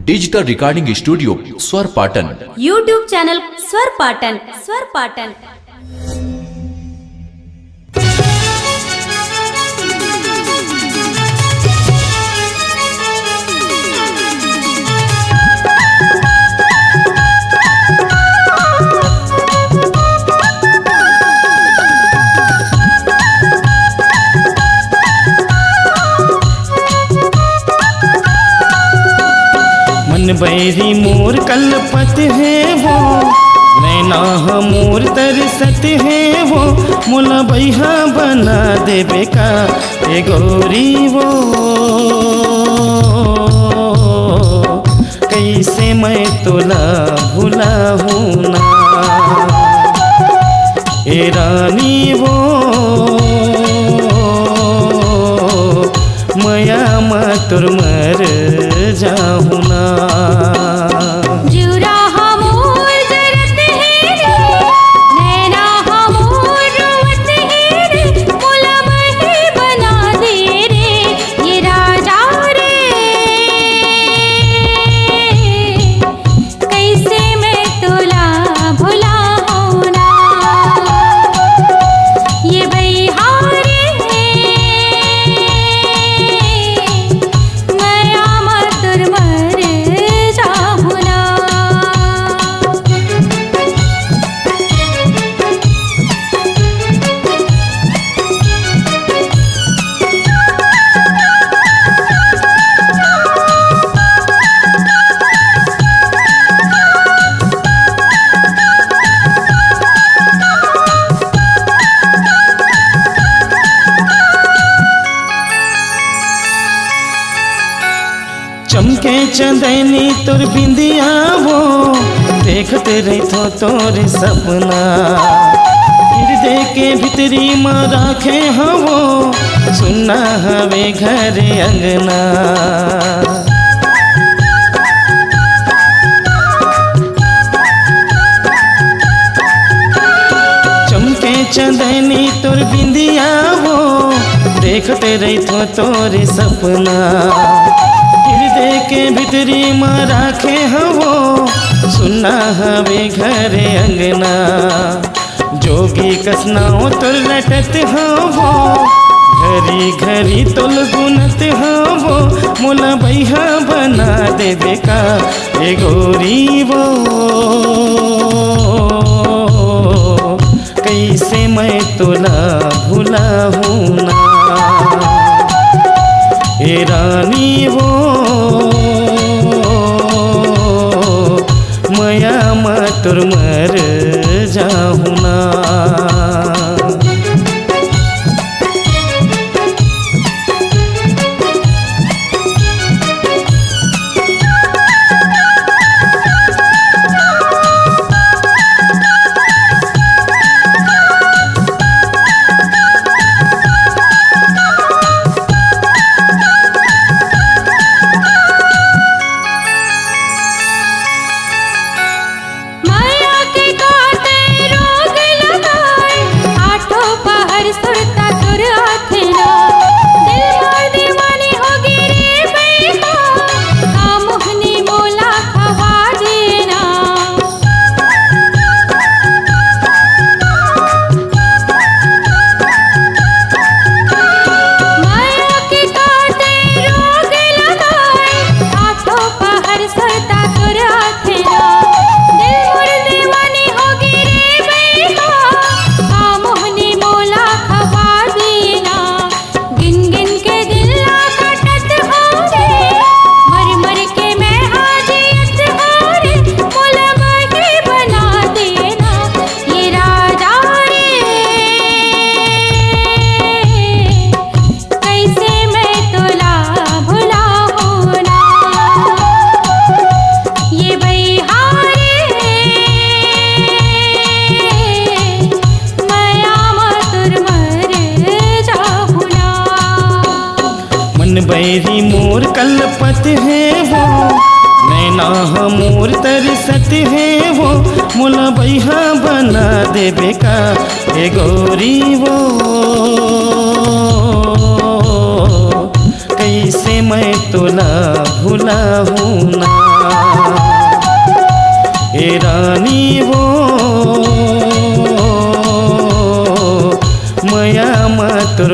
Digital recording studio स्वर Patan, YouTube channel स्वर पाटन, स्वर पाटन। बैरी मोर कलपत है वो, नैना मोर तरसत है वो, मोला बैहा बना देबे का ए गोरी वो। कैसे मैं तोला भुला हूँ ना ए रानी वो, मया मातुर मर जाहू ना। चमके चंदनी तोर बिंदिया वो, देखते रही थो तोर सपना। हृदय के भीतरी माँ राखे हवो, सुनना हवे घर अंगना। चमके चंदनी तोर बिंदिया वो, देखते रही थो तोर सपना। हृदय के भीतरी माँ राखे हवो, सुनना हवे घर अंगना। जोगी कसनाओ तोर लटत हवो, घरी घरी तोल गुनत हवो, मोला बैहा बना देबे का ए गोरी वो। कैसे मैं तोला भुला हूँ ना ए रानी वो, मया मातुर मर जाहू ना। बैरी मोर कलपत है वो, नैना मोर तरसत है वो, मोला बैहा बना देबे का ए गोरी वो। कैसे मैं तोला भुलाहूँ ना। ए रानी वो मया मा तोर